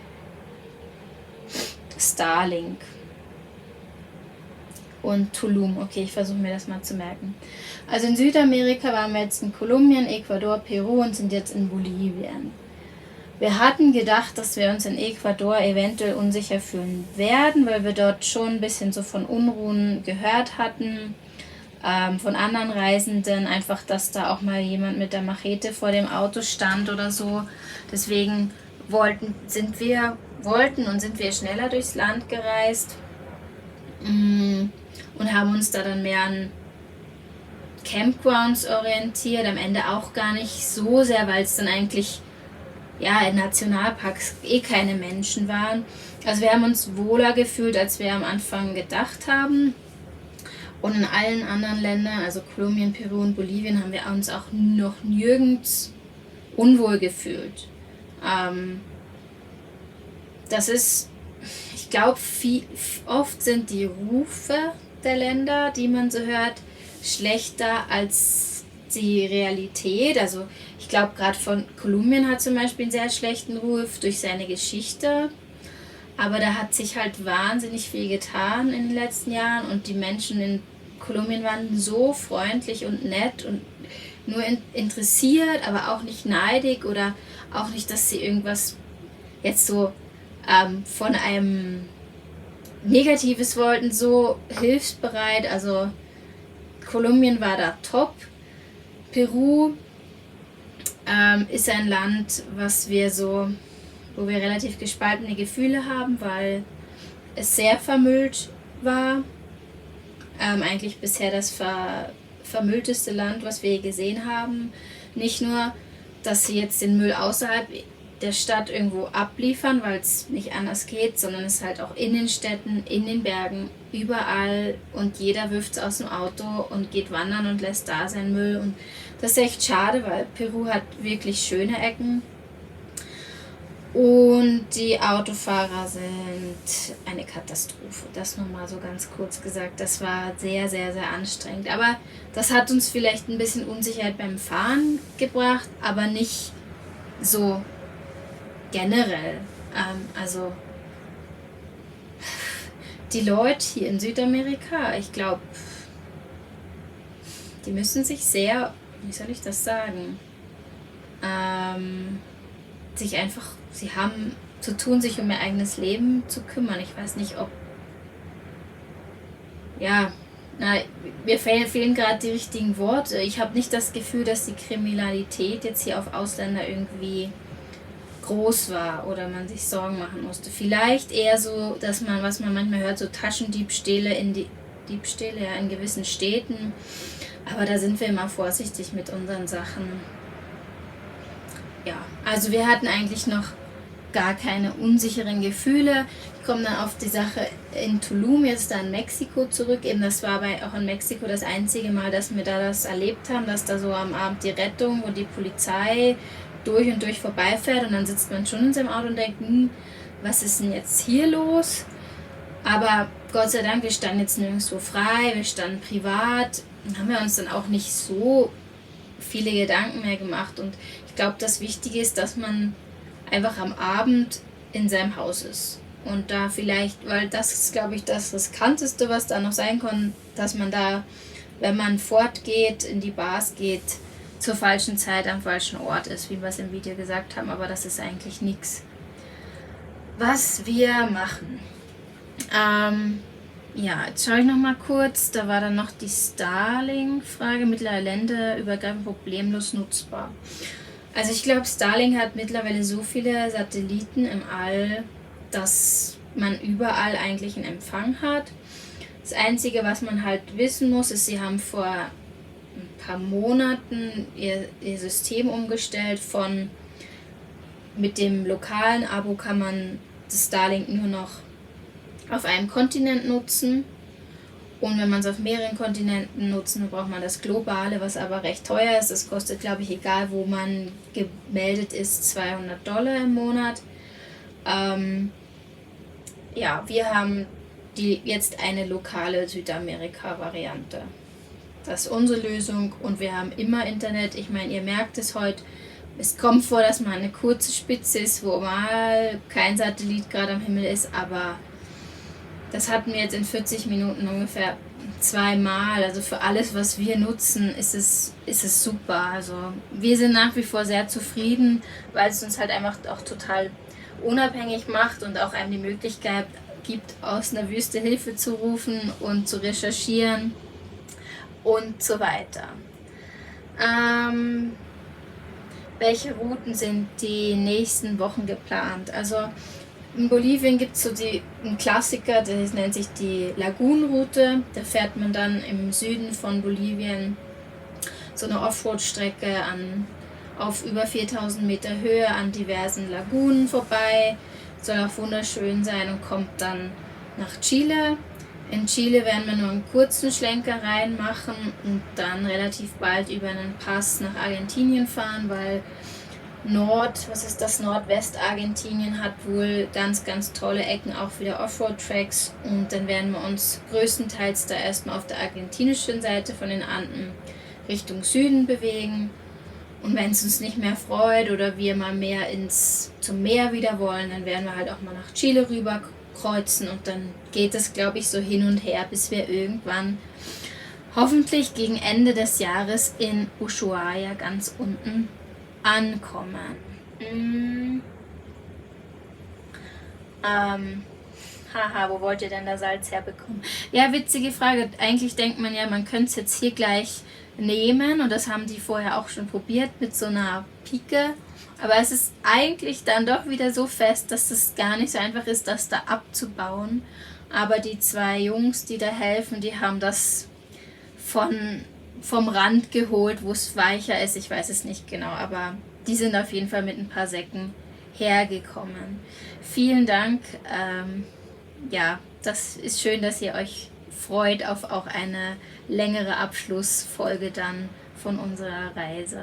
Starlink. Und Tulum. Okay, ich versuche mir das mal zu merken. Also in Südamerika waren wir jetzt in Kolumbien, Ecuador, Peru und sind jetzt in Bolivien. Wir hatten gedacht, dass wir uns in Ecuador eventuell unsicher fühlen werden, weil wir dort schon ein bisschen so von Unruhen gehört hatten, von anderen Reisenden, einfach, dass da auch mal jemand mit der Machete vor dem Auto stand oder so. Deswegen sind wir schneller durchs Land gereist. Und haben uns da dann mehr an Campgrounds orientiert, am Ende auch gar nicht so sehr, weil es dann eigentlich in Nationalparks keine Menschen waren. Also wir haben uns wohler gefühlt, als wir am Anfang gedacht haben. Und in allen anderen Ländern, also Kolumbien, Peru und Bolivien, haben wir uns auch noch nirgends unwohl gefühlt. Das ist, ich glaube, oft sind die Rufe der Länder, die man so hört, schlechter als die Realität. Also ich glaube, gerade von Kolumbien hat zum Beispiel einen sehr schlechten Ruf durch seine Geschichte. Aber da hat sich halt wahnsinnig viel getan in den letzten Jahren und die Menschen in Kolumbien waren so freundlich und nett und nur interessiert, aber auch nicht neidig oder auch nicht, dass sie irgendwas jetzt so von einem Negatives wollten, so hilfsbereit. Also Kolumbien war da top. Peru ist ein Land, wo wir relativ gespaltene Gefühle haben, weil es sehr vermüllt war. Eigentlich bisher das vermüllteste Land, was wir je gesehen haben. Nicht nur, dass sie jetzt den Müll außerhalb der Stadt irgendwo abliefern, weil es nicht anders geht, sondern es halt auch in den Städten, in den Bergen, überall, und jeder wirft es aus dem Auto und geht wandern und lässt da seinen Müll, und das ist echt schade, weil Peru hat wirklich schöne Ecken und die Autofahrer sind eine Katastrophe. Das nur mal so ganz kurz gesagt. Das war sehr, sehr, sehr anstrengend. Aber das hat uns vielleicht ein bisschen Unsicherheit beim Fahren gebracht, aber nicht so generell. Also die Leute hier in Südamerika, ich glaube, die müssen sich sehr, wie soll ich das sagen, sie haben zu tun, sich um ihr eigenes Leben zu kümmern. Ich weiß nicht, ob, mir fehlen gerade die richtigen Worte. Ich habe nicht das Gefühl, dass die Kriminalität jetzt hier auf Ausländer irgendwie groß war oder man sich Sorgen machen musste. Vielleicht eher so, dass man, was man manchmal hört, so Taschendiebstähle in gewissen Städten. Aber da sind wir immer vorsichtig mit unseren Sachen. Ja, also wir hatten eigentlich noch gar keine unsicheren Gefühle. Ich komme dann auf die Sache in Tulum, jetzt da in Mexiko zurück. Eben, das war auch in Mexiko das einzige Mal, dass wir da das erlebt haben, dass da so am Abend die Rettung und die Polizei durch und durch vorbeifährt, und dann sitzt man schon in seinem Auto und denkt, was ist denn jetzt hier los? Aber Gott sei Dank, wir standen jetzt nirgendwo frei, wir standen privat, und haben wir uns dann auch nicht so viele Gedanken mehr gemacht. Und ich glaube, das Wichtige ist, dass man einfach am Abend in seinem Haus ist. Und da vielleicht, weil das ist, glaube ich, das Riskanteste, was da noch sein kann, dass man da, wenn man fortgeht, in die Bars geht, zur falschen Zeit am falschen Ort ist, wie wir es im Video gesagt haben. Aber das ist eigentlich nichts, was wir machen. Jetzt schaue ich noch mal kurz. Da war dann noch die Starlink-Frage. Mittlerweile länderübergreifend problemlos nutzbar. Also ich glaube, Starlink hat mittlerweile so viele Satelliten im All, dass man überall eigentlich einen Empfang hat. Das Einzige, was man halt wissen muss, ist, sie haben vor ein paar Monaten ihr System umgestellt mit dem lokalen Abo kann man das Starlink nur noch auf einem Kontinent nutzen, und wenn man es auf mehreren Kontinenten nutzen, dann braucht man das globale, was aber recht teuer ist. Das kostet, glaube ich, egal wo man gemeldet ist, $200 im Monat. Wir haben jetzt eine lokale Südamerika-Variante. Das ist unsere Lösung, und wir haben immer Internet. Ich meine, ihr merkt es heute, es kommt vor, dass mal eine kurze Spitze ist, wo mal kein Satellit gerade am Himmel ist, aber das hatten wir jetzt in 40 Minuten ungefähr 2-mal. Also für alles, was wir nutzen, ist es super. Also wir sind nach wie vor sehr zufrieden, weil es uns halt einfach auch total unabhängig macht und auch einem die Möglichkeit gibt, aus einer Wüste Hilfe zu rufen und zu recherchieren und so weiter. Welche Routen sind die nächsten Wochen geplant? Also in Bolivien gibt es so einen Klassiker, der nennt sich die Lagunenroute. Da fährt man dann im Süden von Bolivien so eine Offroad-Strecke auf über 4000 Meter Höhe an diversen Lagunen vorbei. Soll auch wunderschön sein, und kommt dann nach Chile. In Chile werden wir nur einen kurzen Schlenker reinmachen und dann relativ bald über einen Pass nach Argentinien fahren, weil Nordwestargentinien hat wohl ganz, ganz tolle Ecken, auch wieder Offroad-Tracks, und dann werden wir uns größtenteils da erstmal auf der argentinischen Seite von den Anden Richtung Süden bewegen, und wenn es uns nicht mehr freut oder wir mal mehr zum Meer wieder wollen, dann werden wir halt auch mal nach Chile rüber kreuzen, und dann geht es, glaube ich, so hin und her, bis wir irgendwann hoffentlich gegen Ende des Jahres in Ushuaia ganz unten ankommen. Haha, wo wollt ihr denn da Salz herbekommen? Ja, witzige Frage. Eigentlich denkt man ja, man könnte es jetzt hier gleich nehmen und das haben die vorher auch schon probiert mit so einer Pike. Aber es ist eigentlich dann doch wieder so fest, dass es gar nicht so einfach ist, das da abzubauen. Aber die 2 Jungs, die da helfen, die haben das vom Rand geholt, wo es weicher ist. Ich weiß es nicht genau, aber die sind auf jeden Fall mit ein paar Säcken hergekommen. Vielen Dank. Ja, das ist schön, dass ihr euch freut auf auch eine längere Abschlussfolge dann von unserer Reise.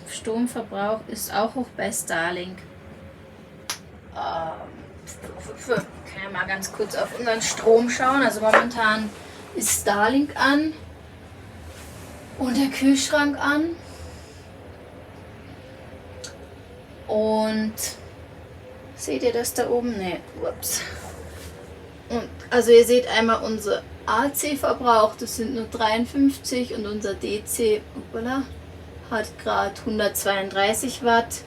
Stromverbrauch ist auch hoch bei Starlink. Ich kann ja mal ganz kurz auf unseren Strom schauen. Also momentan ist Starlink an und der Kühlschrank an. Und seht ihr das da oben? Ne, ups. Und also ihr seht einmal unser AC-Verbrauch, das sind nur 53 und unser DC hat gerade 132 Watt.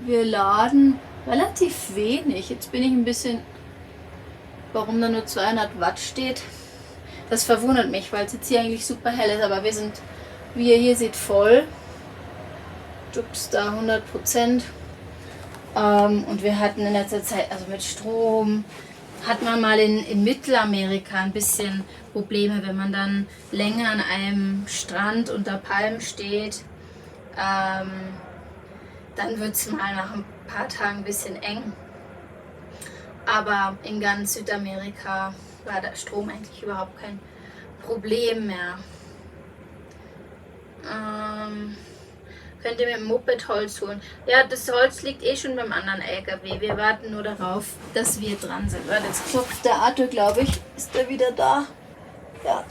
Wir laden relativ wenig. Jetzt bin ich ein bisschen, warum da nur 200 Watt steht. Das verwundert mich, weil es jetzt hier eigentlich super hell ist, aber wir sind, wie ihr hier seht, voll. Ups, da 100%. Und wir hatten in letzter Zeit, also mit Strom, hat man mal in Mittelamerika ein bisschen Probleme, wenn man dann länger an einem Strand unter Palmen steht. Dann wird es mal nach ein paar Tagen ein bisschen eng. Aber in ganz Südamerika war der Strom eigentlich überhaupt kein Problem mehr. Könnt ihr mit dem Moped Holz holen? Ja, das Holz liegt eh schon beim anderen LKW. Wir warten nur darauf, dass wir dran sind. Warte, jetzt klopft der Arthur, glaube ich. Ist er wieder da? Ja.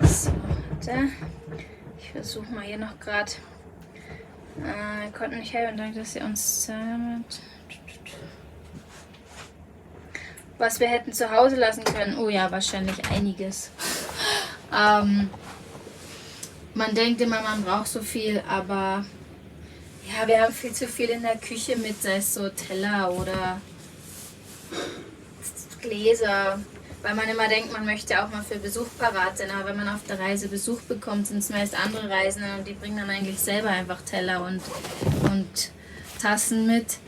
So, warte. Ich versuche mal hier noch gerade. Wir konnten nicht helfen, danke, dass ihr uns was wir hätten zu Hause lassen können. Oh ja, wahrscheinlich einiges. Man denkt immer, man braucht so viel, aber ja, wir haben viel zu viel in der Küche mit, sei es so Teller oder Gläser, weil man immer denkt, man möchte auch mal für Besuch parat sein, aber wenn man auf der Reise Besuch bekommt, sind es meist andere Reisende und die bringen dann eigentlich selber einfach Teller und Tassen mit.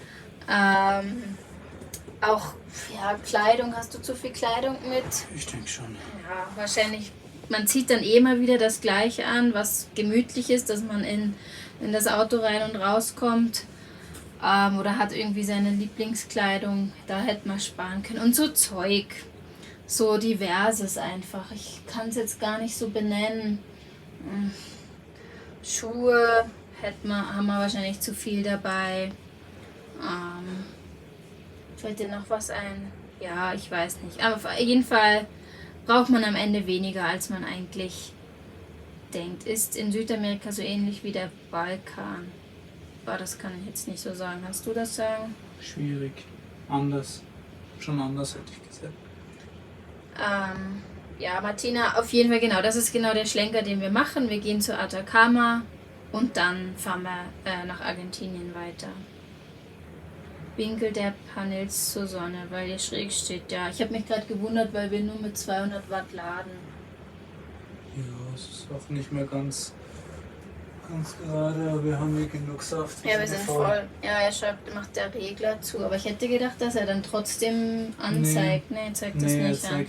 Auch ja, Kleidung, hast du zu viel Kleidung mit? Ich denke schon. Ja, wahrscheinlich. Man zieht dann eh mal wieder das Gleiche an, was gemütlich ist, dass man in das Auto rein und rauskommt. Oder hat irgendwie seine Lieblingskleidung. Da hätte man sparen können. Und so Zeug. So diverses einfach. Ich kann es jetzt gar nicht so benennen. Schuhe haben wir wahrscheinlich zu viel dabei. Fällt dir noch was ein? Ja, ich weiß nicht. Aber auf jeden Fall braucht man am Ende weniger, als man eigentlich denkt. Ist in Südamerika so ähnlich wie der Balkan? Aber das kann ich jetzt nicht so sagen. Kannst du das sagen? Schwierig. Anders. Schon anders, hätte ich gesagt. Ja, Martina, auf jeden Fall genau. Das ist genau der Schlenker, den wir machen. Wir gehen zu Atacama und dann fahren wir nach Argentinien weiter. Winkel der Panels zur Sonne, weil ihr schräg steht. Ja, ich habe mich gerade gewundert, weil wir nur mit 200 Watt laden. Ja, es ist auch nicht mehr ganz gerade, aber wir haben hier genug Saft. Ja, wir sind voll. Ja, er schreibt, macht der Regler zu, aber ich hätte gedacht, dass er dann trotzdem anzeigt. Nee, er zeigt das nicht an.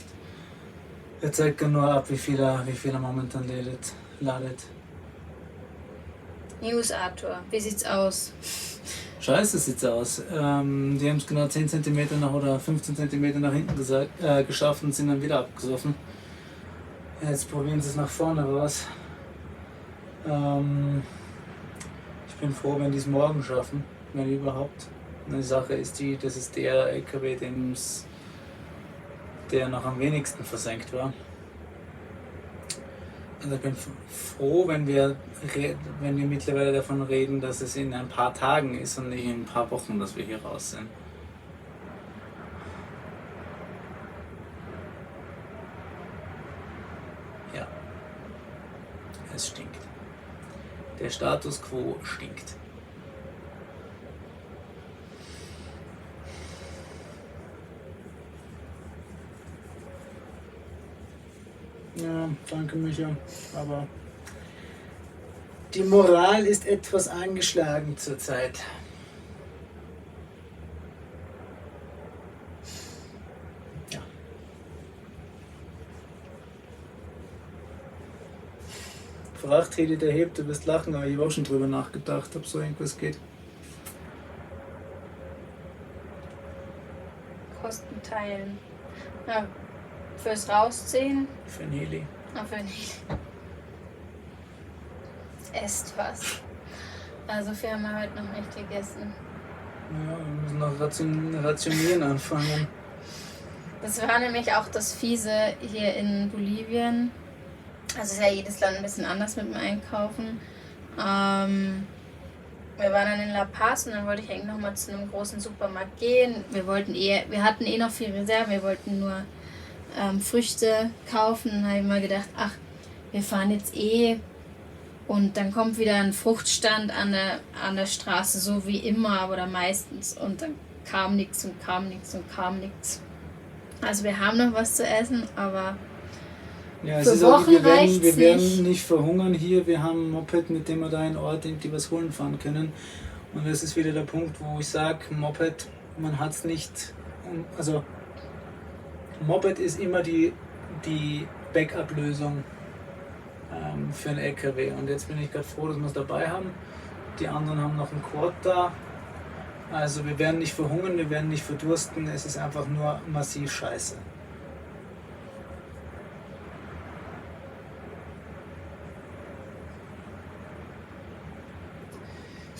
Er zeigt nur ab, wie viel er momentan ladet. News, Arthur, wie sieht's aus? Scheiße sieht's aus. Die haben es genau 10 cm oder 15 cm nach hinten geschafft und sind dann wieder abgesoffen. Jetzt probieren sie es nach vorne raus. Ich bin froh, wenn die es morgen schaffen, wenn überhaupt. Eine Sache ist das ist der LKW, der noch am wenigsten versenkt war. Also ich bin froh, wenn wir mittlerweile davon reden, dass es in ein paar Tagen ist und nicht in ein paar Wochen, dass wir hier raus sind. Ja, es stinkt. Der Status quo stinkt. Ja, danke Micha. Aber die Moral ist etwas angeschlagen zurzeit. Ja. Fragt Hedi, der hebt, du wirst lachen, aber ich habe auch schon drüber nachgedacht, ob so irgendwas geht. Kosten teilen. Ja, fürs Rausziehen. Für ein Heli. Für ein Heli. Esst was. Also wir haben heute noch nicht gegessen. Ja, wir müssen noch rationieren anfangen. Das war nämlich auch das Fiese hier in Bolivien. Also ist ja jedes Land ein bisschen anders mit dem Einkaufen. Wir waren dann in La Paz und dann wollte ich eigentlich nochmal zu einem großen Supermarkt gehen. Wir hatten eh noch viel Reserven, wir wollten nur Früchte kaufen. Dann habe ich mal gedacht, ach, wir fahren jetzt eh und dann kommt wieder ein Fruchtstand an der Straße, so wie immer oder meistens. Und dann kam nichts und kam nichts und kam nichts. Also wir haben noch was zu essen, aber ja, es ist auch, wir werden nicht verhungern hier. Wir haben ein Moped, mit dem wir da in Ort irgendwie was holen fahren können. Und das ist wieder der Punkt, wo ich sage, Moped, man hat es nicht. Also Moped ist immer die Backup-Lösung für einen LKW. Und jetzt bin ich gerade froh, dass wir es dabei haben. Die anderen haben noch einen Quad da. Also wir werden nicht verhungern, wir werden nicht verdursten. Es ist einfach nur massiv scheiße.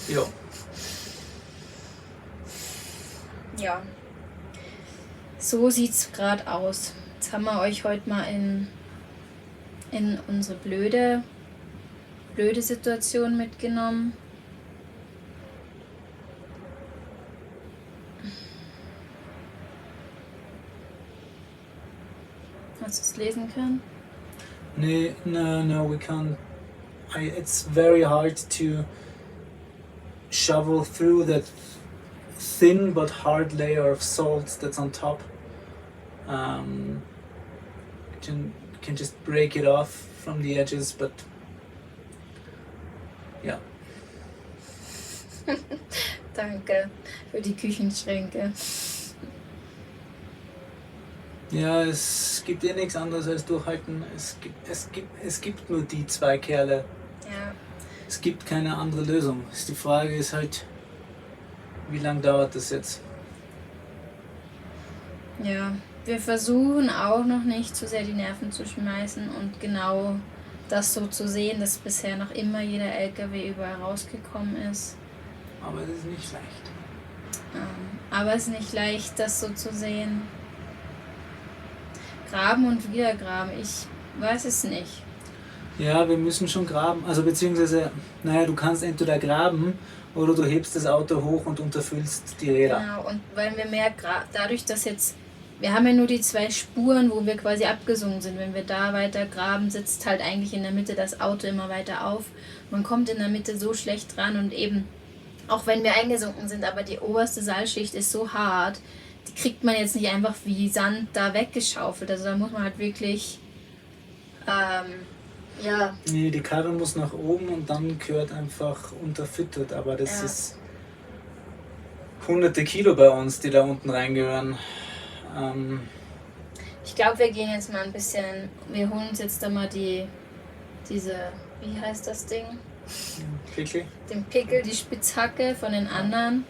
Jo. Ja. So sieht's gerade aus. Jetzt haben wir euch heute mal in unsere blöde Situation mitgenommen. Hast du es lesen können? No, we can't. It's very hard to shovel through that thin but hard layer of salt that's on top. Can just break it off from the edges, but yeah. Danke für die Küchenschränke. Ja, es gibt eh nichts anderes als durchhalten. Es gibt nur die zwei Kerle. Ja. Es gibt keine andere Lösung. Die Frage ist halt, wie lange dauert das jetzt? Ja, wir versuchen auch noch nicht zu sehr die Nerven zu schmeißen und genau das so zu sehen, dass bisher noch immer jeder LKW überall rausgekommen ist. Aber es ist nicht leicht. Aber es ist nicht leicht, das so zu sehen. Graben und wieder graben, ich weiß es nicht. Ja, wir müssen schon graben. Also beziehungsweise, du kannst entweder graben oder du hebst das Auto hoch und unterfüllst die Räder. Genau, und weil wir mehr dadurch, dass jetzt, wir haben ja nur die 2 Spuren, wo wir quasi abgesungen sind. Wenn wir da weiter graben, sitzt halt eigentlich in der Mitte das Auto immer weiter auf. Man kommt in der Mitte so schlecht ran und eben, auch wenn wir eingesunken sind, aber die oberste Salzschicht ist so hart, die kriegt man jetzt nicht einfach wie Sand da weggeschaufelt. Also da muss man halt wirklich, ja. Nee, die Karre muss nach oben und dann gehört einfach unterfüttert. Aber das ist hunderte Kilo bei uns, die da unten reingehören. Ich glaube, wir gehen jetzt mal ein bisschen, wir holen uns jetzt da mal diese, wie heißt das Ding? Pickel? Den Pickel, die Spitzhacke von den anderen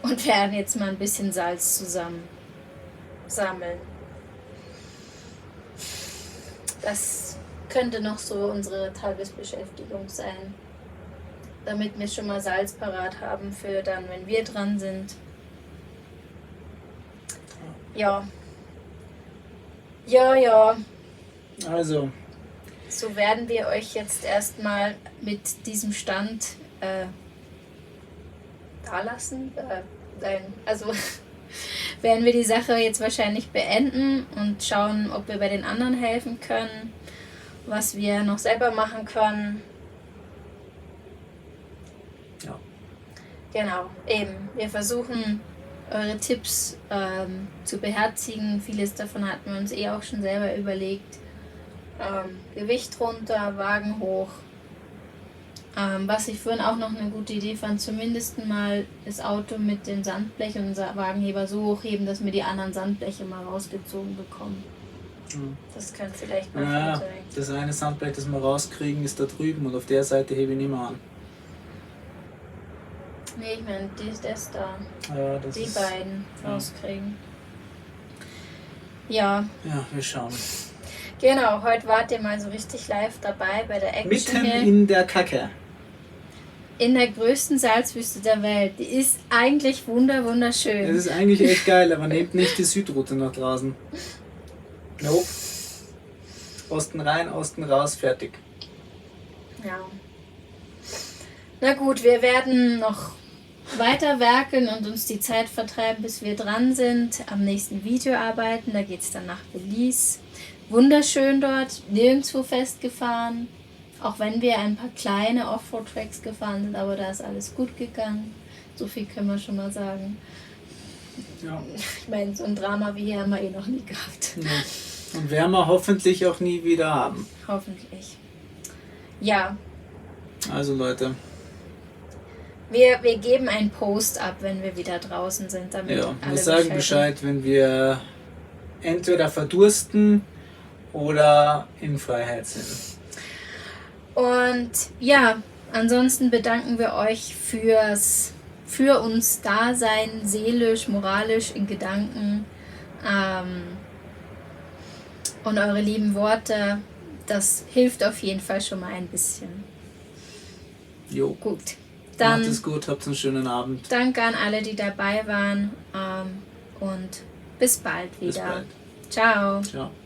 und werden jetzt mal ein bisschen Salz zusammen sammeln. Das könnte noch so unsere Tagesbeschäftigung sein, damit wir schon mal Salz parat haben für dann, wenn wir dran sind. Ja. Also. So werden wir euch jetzt erstmal mit diesem Stand da lassen. Also werden wir die Sache jetzt wahrscheinlich beenden und schauen, ob wir bei den anderen helfen können, was wir noch selber machen können. Ja. Genau, eben. Wir versuchen eure Tipps zu beherzigen. Vieles davon hatten wir uns auch schon selber überlegt. Gewicht runter, Wagen hoch. Was ich vorhin auch noch eine gute Idee fand, zumindest mal das Auto mit dem Sandblech und den Wagenheber so hochheben, dass wir die anderen Sandbleche mal rausgezogen bekommen. Das kann vielleicht mal sein. sein. Das eine Sandblech, das wir rauskriegen, ist da drüben und auf der Seite hebe ich nicht mehr an. Nee, ich meine, das da. Ja, das die beiden rauskriegen. Ja. Ja, wir schauen. Genau, heute wart ihr mal so richtig live dabei bei der Action. Mitten in der Kacke. In der größten Salzwüste der Welt. Die ist eigentlich wunderschön. Das ist eigentlich echt geil, aber nehmt nicht die Südroute nach draußen. Nope. Osten rein, Osten raus, fertig. Ja. Na gut, wir werden noch weiter werkeln und uns die Zeit vertreiben, bis wir dran sind. Am nächsten Video arbeiten. Da geht es dann nach Belize. Wunderschön dort, nirgendwo festgefahren. Auch wenn wir ein paar kleine Offroad-Tracks gefahren sind, aber da ist alles gut gegangen. So viel können wir schon mal sagen. Ja. Ich meine, so ein Drama wie hier haben wir eh noch nie gehabt. Ja. Und werden wir hoffentlich auch nie wieder haben. Hoffentlich. Ja. Also Leute. Wir geben einen Post ab, wenn wir wieder draußen sind. Damit Ja, alle wir sagen Bescheid, wenn wir entweder verdursten oder in Freiheit sind. Und ja, ansonsten bedanken wir euch für uns Dasein, seelisch, moralisch, in Gedanken und eure lieben Worte. Das hilft auf jeden Fall schon mal ein bisschen. Jo. Gut. Dann macht es gut, habt einen schönen Abend. Danke an alle, die dabei waren und bis bald wieder. Bis bald. Ciao. Ciao.